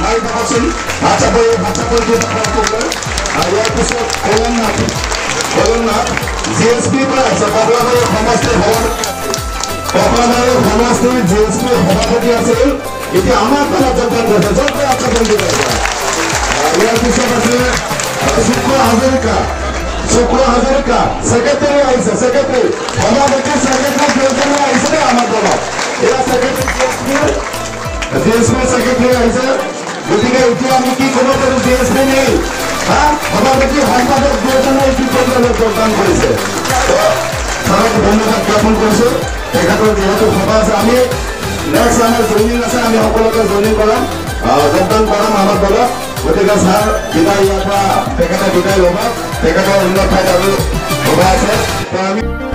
মাৰি থাককচোন আচ্ছা পৰিটো আৰু ইয়াৰ পিছত কলমনাথ জিএসপি পৰা আছে কমলাবাৰী সমষ্টিৰ জিএসপি সভাপতি আছিল এতিয়া আমাৰ দলত যোগদান কৰিছে য'ত আচ্ছা পৰিটো ইয়াৰ পিছত আছে শুক্ৰ হাজৰিকা সেক্ৰেটাৰী আহিছে সেক্ৰেটাৰী সভাপতি সেক্ৰেটাৰী প্ৰেসিডেন্ট আহিছে আমাৰ দলত এয়া সেক্ৰেটাৰী জিএসপি সেক্ৰেটাৰী আহিছে গতিকে এতিয়া আমি কি ক'ব পাৰোঁ জিএসপি নেই সভাপতি সম্পাদক দুজনে এই প্ৰগ্ৰামত যোগদান কৰিছে তাক ধন্যবাদ জ্ঞাপন কৰিছোঁ তেখেতৰ যিহেতু সভা আছে আমি নেক্সট আমাৰ জইনিং আছে আমি সকলোকে জইনিং কৰাম যোগদান কৰাম আমাৰ দলত গতিকে ছাৰ বিদায় ইয়াৰ পৰা তেখেতে বিদায় ল'ব তেখেতৰ অন্য ঠাইত আৰু সভা আছে